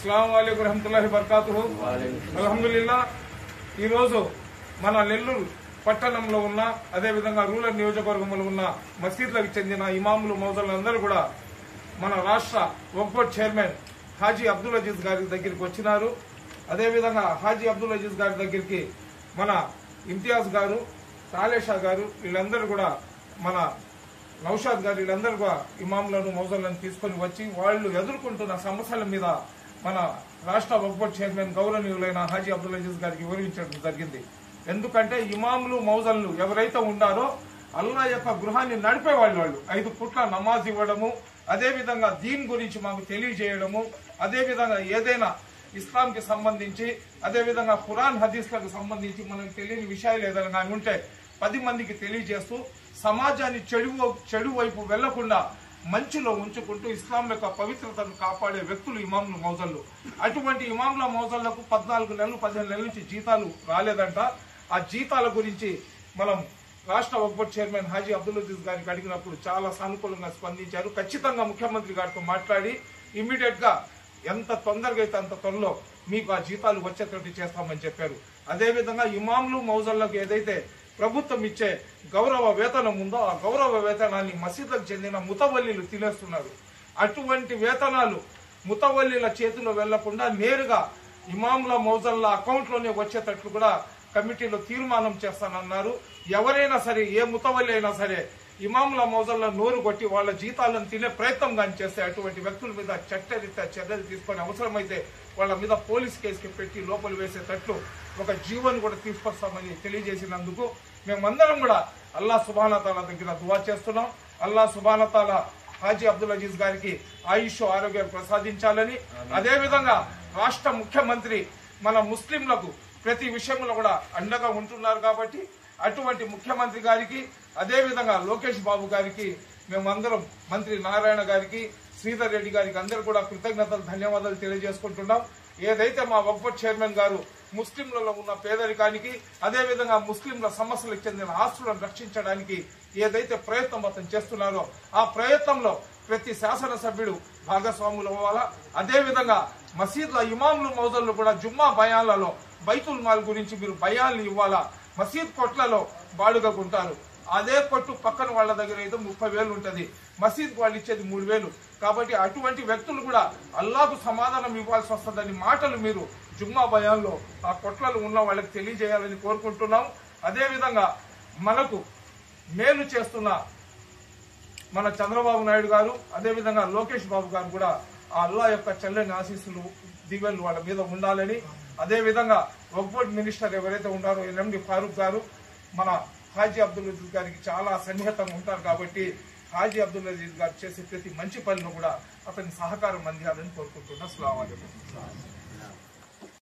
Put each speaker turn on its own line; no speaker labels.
అస్సలాము అలైకుం వరహమతుల్లాహి వబరకాతుహు. అల్హమ్దులిల్లా. ఈరోజు మన నెల్లూరు పట్టణంలో ఉన్న అదేవిధంగా రూరల్ నియోజకవర్గంలో ఉన్న మసీద్లకు చెందిన ఇమాములు మౌజులందరూ కూడా మన రాష్ట్ర వక్ఫ్ బోర్డ్ చైర్మన్ హాజీ అబ్దుల్ అజీజ్ గారి దగ్గరికి వచ్చినారు. అదేవిధంగా హాజీ అబ్దుల్ అజీజ్ గారి దగ్గరికి మన ఇంతియాజ్ గారు, తాలేషా గారు, వీళ్ళందరూ కూడా మన నౌషాద్ గారు, వీళ్ళందరూ కూడా ఇమాములను మౌజులను తీసుకొని వచ్చి వాళ్ళు ఎదుర్కొంటున్న సమస్యల మీద మన రాష్ట్ర వక్ఫ్ బోర్డ్ చైర్మన్ గౌరవనీయులైన హాజీ అబ్దుల్ అజీజ్ గారికి వివరించడం జరిగింది. ఎందుకంటే ఇమాములు మౌజులు ఎవరైతే ఉన్నారో అల్లా యొక్క గృహాన్ని నడిపే వాళ్ళు 5 పూట్ల నమాజ్ ఇవ్వడము, అదేవిధంగా దీన్ గురించి మాకు తెలియజేయడము, అదేవిధంగా ఏదైనా ఇస్లాంకి సంబంధించి అదేవిధంగా ఖురాన్ హదీస్లకు సంబంధించి మనకు తెలియని విషయాలు ఏదైనా ఉంటే 10 మందికి తెలియజేస్తూ సమాజాన్ని చెడు వైపు వెళ్లకుండా మంచిలో ఉంచుకుంటూ ఇస్లాం యొక్క పవిత్రతను కాపాడే వ్యక్తులు ఇమాములు మౌజులు. అటువంటి ఇమాముల మౌజులకు 14 నెలలు 15 నెలల నుంచి జీతాలు రాలేదంట. ఆ జీతాల గురించి మనం రాష్ట్ర వక్ఫ్ బోర్డ్ చైర్మన్ హాజీ అబ్దుల్ అజీజ్ గారికి అడిగినప్పుడు చాలా సానుకూలంగా స్పందించారు. ఖచ్చితంగా ముఖ్యమంత్రి గారితో మాట్లాడి ఇమ్మీడియట్ గా ఎంత తొందరగా అయితే అంత త్వరలో మీకు ఆ జీతాలు వచ్చేటట్టు చేస్తామని చెప్పారు. అదేవిధంగా ఇమాములు మౌజులకు ఏదైతే ప్రభుత్వం ఇచ్చే గౌరవ వేతనం ఉందో ఆ గౌరవ వేతనాన్ని మసీదులకు చెందిన ముతవల్లీలు తినేస్తున్నారు. అటువంటి వేతనాలు ముతవల్లీల చేతిలో వెళ్లకుండా నేరుగా ఇమాముల మౌజుల అకౌంట్లోనే వచ్చేటట్లు కూడా కమిటీలో తీర్మానం చేస్తానన్నారు. ఎవరైనా సరే, ఏ ముతవల్లి అయినా సరే ఇమాముల మౌజుల నోరు కొట్టి వాళ్ళ జీతాలను తినే ప్రయత్నం కానీ చేస్తే అటువంటి వ్యక్తుల మీద చట్టరీత్యా చర్యలు తీసుకొని అవసరమైతే వాళ్ళ మీద పోలీస్ కేసుకి పెట్టి లోపల వేసేటట్లు ఒక జీవోని కూడా తీసుకొస్తామని తెలియజేసినందుకు మేమందరం కూడా అల్లా సుబ్హానహు వ తఆలా దగ్గర దువా చేస్తున్నాం. అల్లా సుబ్హానహు వ తఆలా హాజీ అబ్దుల్ అజీజ్ గారికి ఆయుష్ ఆరోగ్యం ప్రసాదించాలని, అదేవిధంగా రాష్ట్ర ముఖ్యమంత్రి మన ముస్లింలకు ప్రతి విషయంలో కూడా అండగా ఉంటున్నారు కాబట్టి అటువంటి ముఖ్యమంత్రి గారికి, అదేవిధంగా లోకేష్ బాబు గారికి, మేమందరం మంత్రి నారాయణ గారికి, శ్రీధర్ రెడ్డి గారికి అందరూ కూడా కృతజ్ఞతలు ధన్యవాదాలు తెలియజేసుకుంటున్నాం. ఏదైతే మా వక్ఫ్ బోర్డ్ చైర్మన్ గారు ముస్లింలలో ఉన్న పేదరికానికి, అదేవిధంగా ముస్లింల సమస్యలకు చెందిన ఆస్తులను రక్షించడానికి ఏదైతే ప్రయత్నం అతను చేస్తున్నారో ఆ ప్రయత్నంలో ప్రతి శాసనసభ్యుడు భాగస్వాములు అవ్వాలా. అదేవిధంగా మసీద్ల ఇమాములు మౌజులు కూడా జుమ్మా బయాన్లలో బైతుల్ మాల్ గురించి మీరు బయాన్లు ఇవ్వాలా. మసీద్ కొట్లలో బాడుగకుంటారు. అదే కొట్టు పక్కన వాళ్ళ దగ్గర అయితే 30,000 ఉంటుంది, మసీద్ వాళ్ళు ఇచ్చేది 3,000. కాబట్టి అటువంటి వ్యక్తులు కూడా అల్లాకు సమాధానం ఇవ్వాల్సి వస్తుందని మాటలు మీరు జుమ్మా బయాన్లో ఆ కొట్లలో ఉన్న వాళ్ళకి తెలియజేయాలని కోరుకుంటున్నాం. అదేవిధంగా మనకు మేలు చేస్తున్న మన చంద్రబాబు నాయుడు గారు, అదేవిధంగా లోకేష్ బాబు గారు కూడా ఆ అల్లా యొక్క చల్లని ఆశీస్సులు దీవెనలు వాళ్ళ మీద ఉండాలని, అదేవిధంగా వక్ఫ్ బోర్డ్ మినిస్టర్ ఎవరైతే ఉన్నారో ఎల్ఎండి ఫారూక్ గారు మన హాజీ అబ్దుల్ అజీజ్ గారికి చాలా సన్నిహితంగా ఉంటారు కాబట్టి హాజీ అబ్దుల్ అజీజ్ గారు చేసే ప్రతి మంచి పనిలో కూడా అతని సహకారం అందించాలని కోరుకుంటున్నా. అస్సలాము అలైకుం.